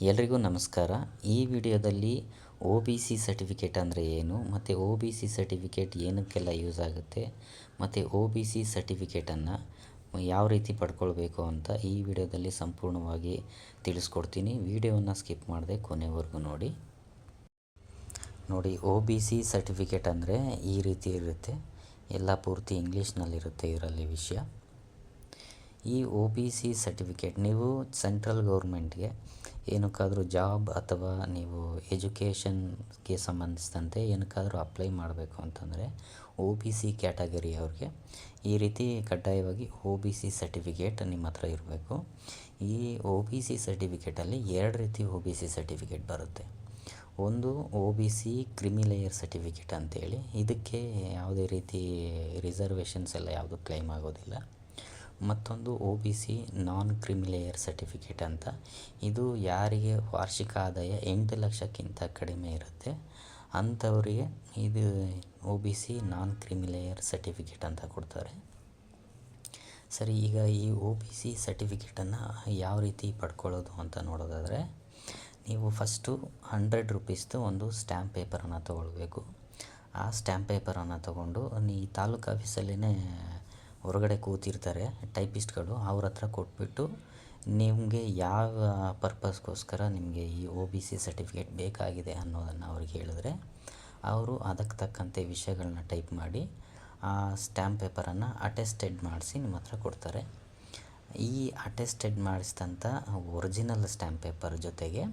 ಎಲ್ರಿಗೂ ನಮಸ್ಕಾರ. ಈ ವಿಡಿಯೋದಲ್ಲಿ ಒ ಬಿ ಸಿ ಸರ್ಟಿಫಿಕೇಟ್ ಅಂದರೆ ಏನು, ಮತ್ತು ಒ ಬಿ ಸಿ ಸರ್ಟಿಫಿಕೇಟ್ ಏನಕ್ಕೆಲ್ಲ ಯೂಸ್ ಆಗುತ್ತೆ, ಮತ್ತು ಒ ಬಿ ಸಿ ಸರ್ಟಿಫಿಕೇಟನ್ನು ಯಾವ ರೀತಿ ಪಡ್ಕೊಳ್ಬೇಕು ಅಂತ ಈ ವಿಡಿಯೋದಲ್ಲಿ ಸಂಪೂರ್ಣವಾಗಿ ತಿಳಿಸ್ಕೊಡ್ತೀನಿ. ವಿಡಿಯೋವನ್ನು ಸ್ಕಿಪ್ ಮಾಡದೆ ಕೊನೆವರೆಗೂ ನೋಡಿ. ಒ ಬಿ ಸಿ ಸರ್ಟಿಫಿಕೇಟ್ ಅಂದರೆ ಈ ರೀತಿ ಇರುತ್ತೆ. ಎಲ್ಲ ಪೂರ್ತಿ ಇಂಗ್ಲೀಷ್ನಲ್ಲಿರುತ್ತೆ ಇದರಲ್ಲಿ ವಿಷಯ. ಈ ಒ ಬಿ ಸಿ ಸರ್ಟಿಫಿಕೇಟ್ ನೀವು ಸೆಂಟ್ರಲ್ ಗೌರ್ಮೆಂಟ್ಗೆ ಏನಕ್ಕಾದರೂ ಜಾಬ್ ಅಥವಾ ನೀವು ಎಜುಕೇಷನ್ಗೆ ಸಂಬಂಧಿಸಿದಂತೆ ಏನಕ್ಕಾದರೂ ಅಪ್ಲೈ ಮಾಡಬೇಕು ಅಂತಂದರೆ ಒ ಬಿ ಸಿ ಕ್ಯಾಟಗರಿಯವ್ರಿಗೆ ಈ ರೀತಿ ಕಡ್ಡಾಯವಾಗಿ ಒ ಬಿ ಸಿ ಸರ್ಟಿಫಿಕೇಟ್ ನಿಮ್ಮ ಹತ್ರ ಇರಬೇಕು. ಈ ಒ ಬಿ ಸಿ ಸರ್ಟಿಫಿಕೇಟಲ್ಲಿ ಎರಡು ರೀತಿ ಒ ಬಿ ಸಿ ಸರ್ಟಿಫಿಕೇಟ್ ಬರುತ್ತೆ. ಒಂದು ಒ ಬಿ ಸಿ ಕ್ರಿಮಿ ಲೇಯರ್ ಸರ್ಟಿಫಿಕೇಟ್ ಅಂತೇಳಿ, ಇದಕ್ಕೆ ಯಾವುದೇ ರೀತಿ ರಿಸರ್ವೇಷನ್ಸ್ ಎಲ್ಲ ಯಾವುದು ಕ್ಲೈಮ್ ಆಗೋದಿಲ್ಲ. ಮತ್ತೊಂದು ಒ ಬಿ ಸಿ ನಾನ್ ಕ್ರಿಮಿ ಲೇಯರ್ ಸರ್ಟಿಫಿಕೇಟ್ ಅಂತ, ಇದು ಯಾರಿಗೆ ವಾರ್ಷಿಕ ಆದಾಯ 8 ಲಕ್ಷಕ್ಕಿಂತ ಕಡಿಮೆ ಇರುತ್ತೆ ಅಂಥವರಿಗೆ ಇದು ಒ ಬಿ ಸಿ ನಾನ್ ಕ್ರಿಮಿ ಲೇಯರ್ ಸರ್ಟಿಫಿಕೇಟ್ ಅಂತ ಕೊಡ್ತಾರೆ. ಸರಿ, ಈಗ ಈ ಒ ಬಿ ಸಿ ಸರ್ಟಿಫಿಕೇಟನ್ನು ಯಾವ ರೀತಿ ಪಡ್ಕೊಳ್ಳೋದು ಅಂತ ನೋಡೋದಾದರೆ, ನೀವು ಫಸ್ಟು 100 ರೂಪೀಸ್ದು ಒಂದು ಸ್ಟ್ಯಾಂಪ್ ಪೇಪರನ್ನು ತೊಗೊಳ್ಬೇಕು. ಆ ಸ್ಟ್ಯಾಂಪ್ ಪೇಪರನ್ನು ತೊಗೊಂಡು ಈ ತಾಲೂಕು ಆಫೀಸಲ್ಲೇ ಹೊರಗಡೆ ಕೂತಿರ್ತಾರೆ ಟೈಪಿಸ್ಟ್ಗಳು, ಅವ್ರ ಹತ್ರ ಕೊಟ್ಬಿಟ್ಟು ನಿಮಗೆ ಯಾವ ಪರ್ಪಸ್ಗೋಸ್ಕರ ನಿಮಗೆ ಈ ಒ ಬಿ ಸಿ ಸರ್ಟಿಫಿಕೇಟ್ ಬೇಕಾಗಿದೆ ಅನ್ನೋದನ್ನು ಅವ್ರಿಗೆ ಹೇಳಿದ್ರೆ ಅವರು ಅದಕ್ಕೆ ತಕ್ಕಂತೆ ವಿಷಯಗಳನ್ನ ಟೈಪ್ ಮಾಡಿ ಆ ಸ್ಟ್ಯಾಂಪ್ ಪೇಪರನ್ನು ಅಟೆಸ್ಟೆಡ್ ಮಾಡಿಸಿ ನಿಮ್ಮ ಹತ್ರ ಕೊಡ್ತಾರೆ. ಈ ಅಟೆಸ್ಟೆಡ್ ಮಾಡಿಸಿದಂಥ ಒರಿಜಿನಲ್ ಸ್ಟ್ಯಾಂಪ್ ಪೇಪರ್ ಜೊತೆಗೆ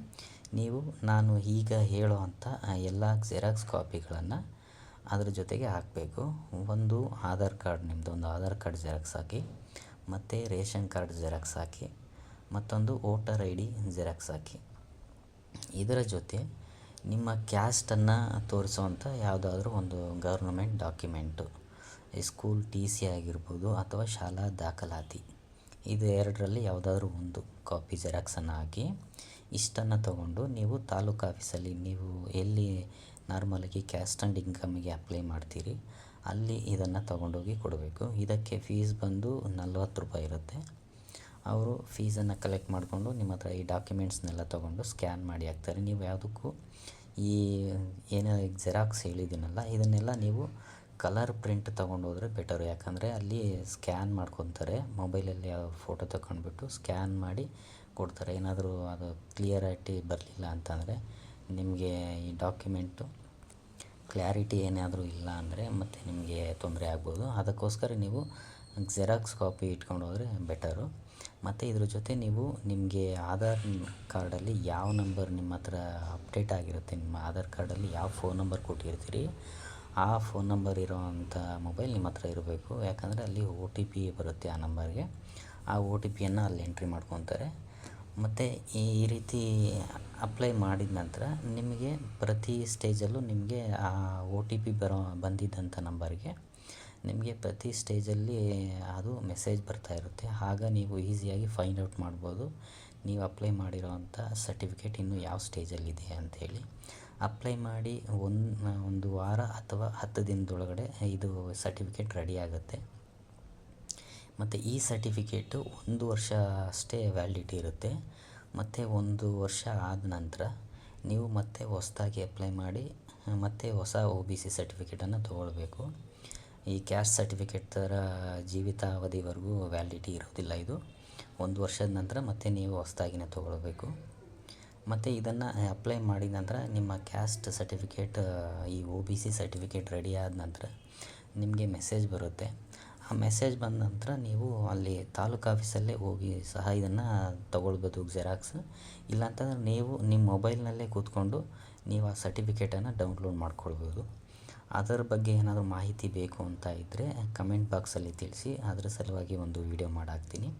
ನೀವು ನಾನು ಈಗ ಹೇಳೋ ಅಂಥ ಎಲ್ಲ ಜೆರಾಕ್ಸ್ ಕಾಪಿಗಳನ್ನು ಅದ್ರ ಜೊತೆಗೆ ಹಾಕಬೇಕು. ಒಂದು ಆಧಾರ್ ಕಾರ್ಡ್, ನಿಮ್ಮದು ಒಂದು ಆಧಾರ್ ಕಾರ್ಡ್ ಜೆರಾಕ್ಸ್ ಹಾಕಿ, ಮತ್ತು ರೇಷನ್ ಕಾರ್ಡ್ ಜೆರಾಕ್ಸ್ ಹಾಕಿ, ಮತ್ತೊಂದು ವೋಟರ್ ಐ ಡಿ ಜೆರಾಕ್ಸ್ ಹಾಕಿ. ಇದರ ಜೊತೆ ನಿಮ್ಮ ಕ್ಯಾಸ್ಟನ್ನು ತೋರಿಸುವಂಥ ಯಾವುದಾದ್ರೂ ಒಂದು government document, school T C ಆಗಿರ್ಬೋದು ಅಥವಾ ಶಾಲಾ ದಾಖಲಾತಿ, ಇದು ಎರಡರಲ್ಲಿ ಯಾವುದಾದ್ರೂ ಒಂದು ಕಾಪಿ ಜೆರಾಕ್ಸನ್ನು ಹಾಕಿ ಇಷ್ಟನ್ನು ತಗೊಂಡು ನೀವು ತಾಲೂಕು ಆಫೀಸಲ್ಲಿ ನೀವು ಎಲ್ಲಿ ನಾರ್ಮಲಾಗಿ ಕ್ಯಾಸ್ಟ್ ಆ್ಯಂಡ್ ಇನ್ಕಮಿಗೆ ಅಪ್ಲೈ ಮಾಡ್ತೀರಿ ಅಲ್ಲಿ ಇದನ್ನು ತೊಗೊಂಡೋಗಿ ಕೊಡಬೇಕು. ಇದಕ್ಕೆ ಫೀಸ್ ಬಂದು 40 ರೂಪಾಯಿ ಇರುತ್ತೆ. ಅವರು ಫೀಸನ್ನು ಕಲೆಕ್ಟ್ ಮಾಡಿಕೊಂಡು ನಿಮ್ಮ ಹತ್ರ ಈ ಡಾಕ್ಯುಮೆಂಟ್ಸ್ನೆಲ್ಲ ತೊಗೊಂಡು ಸ್ಕ್ಯಾನ್ ಮಾಡಿ ಹಾಕ್ತಾರೆ. ನೀವು ಯಾವುದಕ್ಕೂ ಈ ಏನು ಜೆರಾಕ್ಸ್ ಹೇಳಿದ್ದೀನಲ್ಲ ಇದನ್ನೆಲ್ಲ ನೀವು ಕಲರ್ ಪ್ರಿಂಟ್ ತೊಗೊಂಡೋದ್ರೆ ಬೆಟರು. ಯಾಕಂದರೆ ಅಲ್ಲಿ ಸ್ಕ್ಯಾನ್ ಮಾಡ್ಕೊತಾರೆ, ಮೊಬೈಲಲ್ಲಿ ಫೋಟೋ ತಗೊಂಡ್ಬಿಟ್ಟು ಸ್ಕ್ಯಾನ್ ಮಾಡಿ ಕೊಡ್ತಾರೆ. ಏನಾದರೂ ಅದು ಕ್ಲಿಯರಿಟಿ ಬರಲಿಲ್ಲ ಅಂತಂದರೆ ನಿಮಗೆ ಈ ಡಾಕ್ಯುಮೆಂಟು ಕ್ಲ್ಯಾರಿಟಿ ಏನಾದರೂ ಇಲ್ಲ ಅಂದರೆ ಮತ್ತು ನಿಮಗೆ ತೊಂದರೆ ಆಗ್ಬೋದು. ಅದಕ್ಕೋಸ್ಕರ ನೀವು ಜೆರಾಕ್ಸ್ ಕಾಪಿ ಇಟ್ಕೊಂಡು ಹೋದರೆ ಬೆಟರು. ಮತ್ತು ಇದ್ರ ಜೊತೆ ನೀವು ನಿಮಗೆ ಆಧಾರ್ ಕಾರ್ಡಲ್ಲಿ ಯಾವ ನಂಬರ್ ನಿಮ್ಮ ಹತ್ರ ಅಪ್ಡೇಟ್ ಆಗಿರುತ್ತೆ, ನಿಮ್ಮ ಆಧಾರ್ ಕಾರ್ಡಲ್ಲಿ ಯಾವ ಫೋನ್ ನಂಬರ್ ಕೊಟ್ಟಿರ್ತೀರಿ ಆ ಫೋನ್ ನಂಬರ್ ಇರೋವಂಥ ಮೊಬೈಲ್ ನಿಮ್ಮ ಹತ್ರ ಇರಬೇಕು. ಯಾಕಂದರೆ ಅಲ್ಲಿ ಒ ಟಿ ಪಿ ಬರುತ್ತೆ ಆ ನಂಬರ್ಗೆ. ಆ ಒ ಟಿ ಪಿಯನ್ನು ಅಲ್ಲಿ ಎಂಟ್ರಿ ಮಾಡ್ಕೊತಾರೆ. ಮತ್ತು ಈ ರೀತಿ ಅಪ್ಲೈ ಮಾಡಿದ ನಂತರ ನಿಮಗೆ ಪ್ರತಿ ಸ್ಟೇಜಲ್ಲೂ ನಿಮಗೆ ಆ ಒ ಟಿ ಪಿ ಬಂದಿದ್ದಂಥ ನಂಬರ್ಗೆ ನಿಮಗೆ ಪ್ರತಿ ಸ್ಟೇಜಲ್ಲಿ ಅದು ಮೆಸೇಜ್ ಬರ್ತಾ ಇರುತ್ತೆ. ಆಗ ನೀವು ಈಸಿಯಾಗಿ ಫೈಂಡ್ ಔಟ್ ಮಾಡ್ಬೋದು ನೀವು ಅಪ್ಲೈ ಮಾಡಿರೋವಂಥ ಸರ್ಟಿಫಿಕೇಟ್ ಇನ್ನೂ ಯಾವ ಸ್ಟೇಜಲ್ಲಿದೆ ಅಂಥೇಳಿ. ಅಪ್ಲೈ ಮಾಡಿ ಒಂದು ವಾರ ಅಥವಾ 10 ದಿನದೊಳಗಡೆ ಇದು ಸರ್ಟಿಫಿಕೇಟ್ ರೆಡಿ ಆಗುತ್ತೆ. ಮತ್ತು ಈ ಸರ್ಟಿಫಿಕೇಟು 1 ವರ್ಷ ಅಷ್ಟೇ ವ್ಯಾಲಿಡಿಟಿ ಇರುತ್ತೆ. ಮತ್ತು 1 ವರ್ಷ ಆದ ನಂತರ ನೀವು ಮತ್ತೆ ಹೊಸದಾಗಿ ಅಪ್ಲೈ ಮಾಡಿ ಮತ್ತೆ ಹೊಸ ಒ ಬಿ ಸಿ ಸರ್ಟಿಫಿಕೇಟನ್ನು ತೊಗೊಳ್ಬೇಕು. ಈ ಕ್ಯಾಸ್ಟ್ ಸರ್ಟಿಫಿಕೇಟ್ ಥರ ಜೀವಿತಾವಧಿವರೆಗೂ ವ್ಯಾಲಿಡಿಟಿ ಇರೋದಿಲ್ಲ. ಇದು 1 ವರ್ಷದ ನಂತರ ಮತ್ತೆ ನೀವು ಹೊಸದಾಗಿನೇ ತೊಗೊಳ್ಬೇಕು. ಮತ್ತು ಇದನ್ನು ಅಪ್ಲೈ ಮಾಡಿದ ನಂತರ ನಿಮ್ಮ ಕ್ಯಾಸ್ಟ್ ಸರ್ಟಿಫಿಕೇಟ್ ಈ ಒ ಬಿ ಸಿ ಸರ್ಟಿಫಿಕೇಟ್ ರೆಡಿ ಆದ ನಂತರ ನಿಮಗೆ ಮೆಸೇಜ್ ಬರುತ್ತೆ. ಆ ಮೆಸೇಜ್ ಬಂದ ನಂತರ ನೀವು ಅಲ್ಲಿ ತಾಲೂಕು ಆಫೀಸಲ್ಲೇ ಹೋಗಿ ಸಹ ಇದನ್ನು ತೊಗೊಳ್ಬೋದು ಜೆರಾಕ್ಸ್. ಇಲ್ಲಾಂತಂದರೆ ನೀವು ನಿಮ್ಮ ಮೊಬೈಲ್ನಲ್ಲೇ ಕೂತ್ಕೊಂಡು ನೀವು ಆ ಸರ್ಟಿಫಿಕೇಟನ್ನು ಡೌನ್ಲೋಡ್ ಮಾಡ್ಕೊಳ್ಬೋದು. ಅದರ ಬಗ್ಗೆ ಏನಾದರೂ ಮಾಹಿತಿ ಬೇಕು ಅಂತ ಇದ್ದರೆ ಕಮೆಂಟ್ ಬಾಕ್ಸಲ್ಲಿ ತಿಳಿಸಿ, ಅದರ ಸಲುವಾಗಿ ಒಂದು ವಿಡಿಯೋ ಮಾಡಾಕ್ತೀನಿ.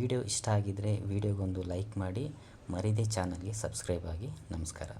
ವಿಡಿಯೋ ಇಷ್ಟ ಆಗಿದ್ದರೆ ವಿಡಿಯೋಗೊಂದು ಲೈಕ್ ಮಾಡಿ, ಮರೀದೇ ಚಾನಲ್ಗೆ ಸಬ್ಸ್ಕ್ರೈಬ್ ಆಗಿ. ನಮಸ್ಕಾರ.